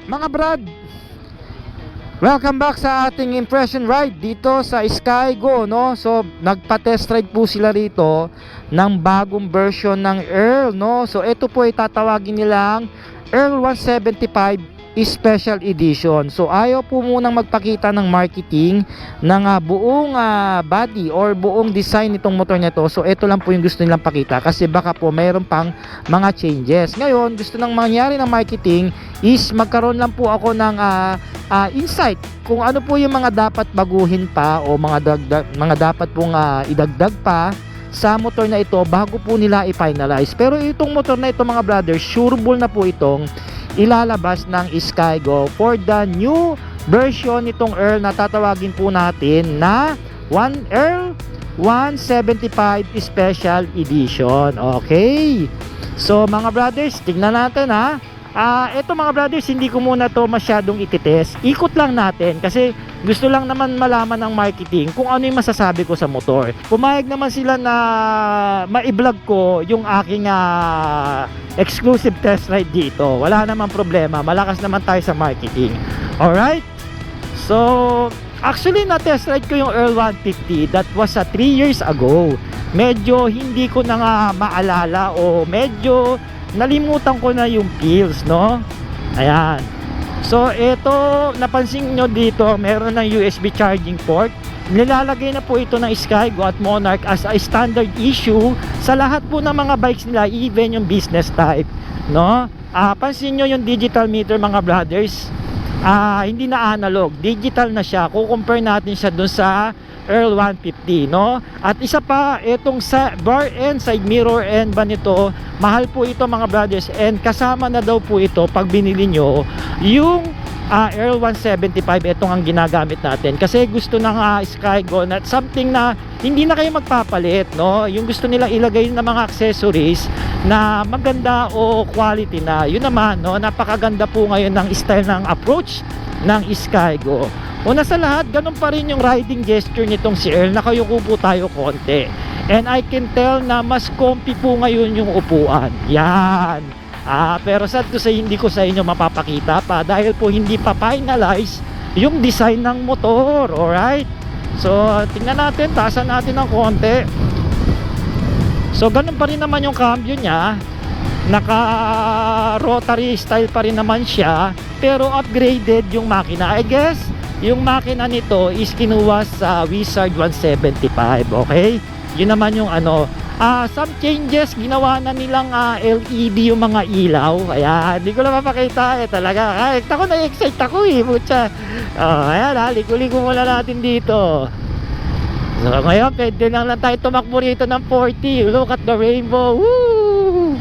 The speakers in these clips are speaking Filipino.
Mga brad, welcome back sa ating impression ride dito sa Skygo, no? So, nagpa-test ride po sila rito ng bagong version ng Earl, no? So, ito po ay tatawagin nilang Earl 175 Special Edition. So, ayaw po munang magpakita ng marketing ng buong body or buong design nitong motor nito. So, ito lang po yung gusto nilang pakita kasi baka po mayroon pang mga changes. Ngayon, gusto nang mangyari ng marketing is magkaroon lang po ako ng insight kung ano po yung mga dapat baguhin pa o mga dapat pong idagdag pa sa motor na ito bago po nila i-finalize. Pero itong motor na ito mga brothers, sureable na po itong ilalabas ng Skygo for the new version nitong Earl na tatawagin po natin na Earl 175 Special Edition. Okay, so mga brothers, tignan natin ito mga brothers, hindi ko muna to masyadong ititest. Ikot lang natin kasi gusto lang naman malaman ng marketing kung ano yung masasabi ko sa motor. Pumayag naman sila na ma-vlog ko yung aking exclusive test ride dito. Wala naman problema, malakas naman tayo sa marketing. Alright, so actually na test ride ko yung Earl 150. That was 3 years ago. Medyo hindi ko na nga maalala o medyo nalimutan ko na yung feels, no? Ayan. So, ito, napansin nyo dito, meron ng USB charging port. Nilalagay na po ito ng Skygo at Monarch as a standard issue sa lahat po ng mga bikes nila, even yung business type, no? Pansin nyo yung digital meter mga brothers, hindi na analog, digital na siya. Kukompare natin siya dun sa Earl 150, no? At isa pa, itong sa bar end, side mirror end ba nito, mahal po ito mga brothers, and kasama na daw po ito pag binili nyo yung Earl 175. Itong ang ginagamit natin kasi gusto ng Skygo na something na hindi na kayo magpapalit, no? Yung gusto nila ilagay na mga accessories na maganda o quality na, yun naman, no? Napakaganda po ngayon ng style ng approach ng Skygo. Una sa lahat, ganun pa rin yung riding gesture nitong si Earl. Nakayuko po tayo konti. And I can tell na mas comfy po ngayon yung upuan. Yan. Pero sad to say, hindi ko sa inyo mapapakita pa dahil po hindi pa finalize yung design ng motor. Alright? So, tingnan natin. Taasan natin ng konti. So, ganun pa rin naman yung cambio niya. Naka rotary style pa rin naman siya. Pero upgraded yung makina. I guess yung makina nito is kinuha sa Wizard 175, okay? Yun naman yung some changes, ginawa na nilang LED yung mga ilaw. Ayan, hindi ko lang mapakita talaga. Ako na-excite ako mucha. Ayan ligo-ligo muna natin dito. So ngayon, pwede lang tayo tumakbo rito ng 40. Look at the rainbow. Woo!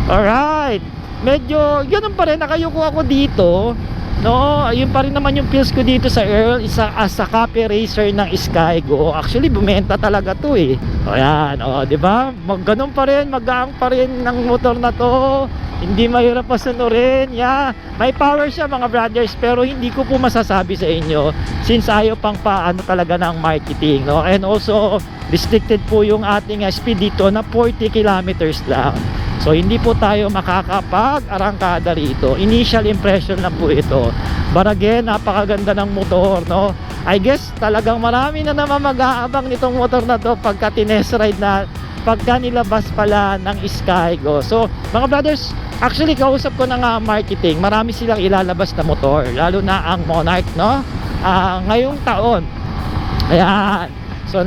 Alright, medyo, ganun pa rin, nakayuko ako dito. No, yun pa rin naman yung feels ko dito sa Earl, as a copy racer ng Skygo. Actually, bumenta talaga to Ayan, di ba? Ganun pa rin, magaang pa rin ng motor na to. Hindi mahirap pasunurin. Yeah, may power siya mga brothers, pero hindi ko po masasabi sa inyo since ayaw pang paano talaga ng marketing, no? And also, restricted po yung ating speed dito na 40 kilometers lang. So hindi po tayo makakapag-arangkada rito. Initial impression lang po ito. But again, napakaganda ng motor, no? I guess talagang marami na naman mag-aabang nitong motor na to pagka tinest ride na, pagka nilabas pala ng Skygo. So mga brothers, actually kausap ko na nga marketing, marami silang ilalabas na motor, lalo na ang Monarch, no? Ngayong taon. Ayan. So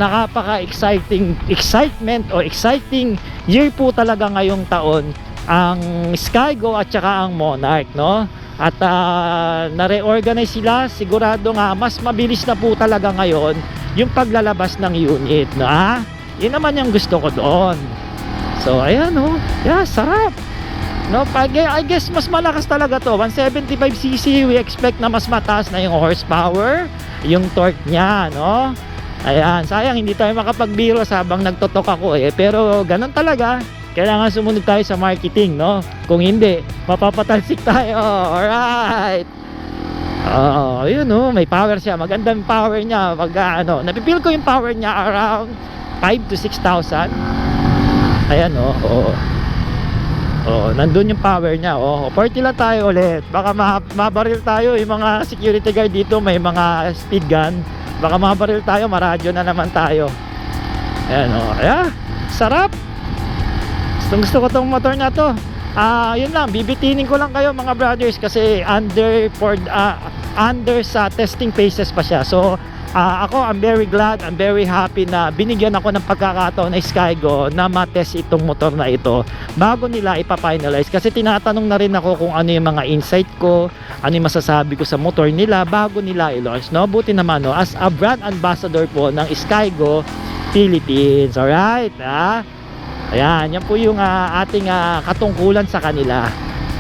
exciting year po talaga ngayong taon ang Skygo at saka ang Monarch, no? At na-reorganize sila, sigurado nga mas mabilis na po talaga ngayon yung paglalabas ng unit, no? Yun naman yung gusto ko doon. So ayan, no? Yeah, sarap. No, I guess mas malakas talaga to. 175cc, we expect na mas mataas na yung horsepower, yung torque niya, no? Ayan, sayang hindi tayo makapagbiro habang nagtotok ako pero ganun talaga, kailangan sumunod tayo sa marketing, no? Kung hindi, mapapatalsik tayo. Alright. Yun, no? May power siya, magandang power niya. Napipil ko yung power niya around 5 to 6,000. Ayan, Oh, nandun yung power niya. Oh, 40 lang tayo ulit. Baka mabaril tayo, yung mga security guard dito may mga speed gun. Baka mabaril tayo, maradyo na naman tayo. Ayan, oh. Ayan, sarap. Gusto ko tong motor na to. Yun lang, bibitinin ko lang kayo mga brothers kasi under sa testing phases pa siya. So ako, I'm very glad, I'm very happy na binigyan ako ng pagkakataon na Skygo na matest itong motor na ito bago nila ipa-finalize. Kasi tinatanong na rin ako kung ano yung mga insight ko, ano yung masasabi ko sa motor nila bago nila i-launch, no? Buti naman, no, as a brand ambassador po ng Skygo Philippines. Alright, ayan, yan po yung ating katungkulan sa kanila,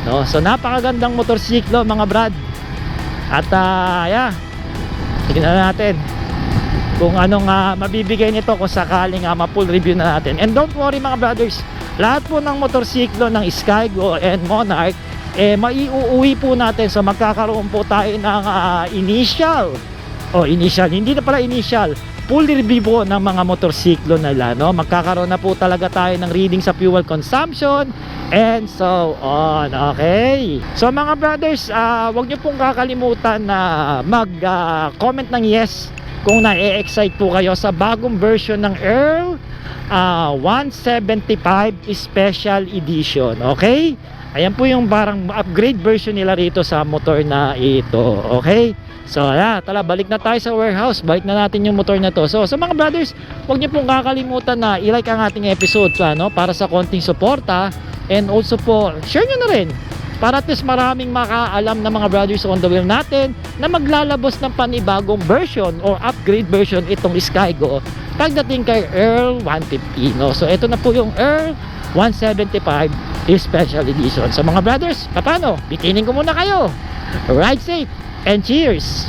no? So napakagandang motorsiklo mga brad. At yeah, tignan natin kung anong mabibigay nito kung sakaling ma-full review na natin. And don't worry mga brothers, lahat po ng motorsiklo ng Skygo and Monarch maiuuwi po natin. So magkakaroon po tayo ng initial, hindi na pala initial, full review po ng mga motorsiklo nila, no? Magkakaroon na po talaga tayo ng reading sa fuel consumption and so on. Okay, so mga brothers, wag nyo pong kakalimutan na mag-comment ng yes kung na-excite po kayo sa bagong version ng Earl 175 Special Edition. Okay, ayan po yung parang upgrade version nila rito sa motor na ito. Okay, so tala, balik na tayo sa warehouse. Balik na natin yung motor na to. So mga brothers, huwag niyo pong kakalimutan na i-like ang ating episode para sa konting suporta. And also po, share nyo na rin para at least maraming makaalam na mga brothers on the wheel natin na maglalabos ng panibagong version or upgrade version itong Skygo pagdating kay Earl 150, no? So ito na po yung Earl 175 Special Edition. So mga brothers, paano? Bitinin ko muna kayo. Ride safe and cheers!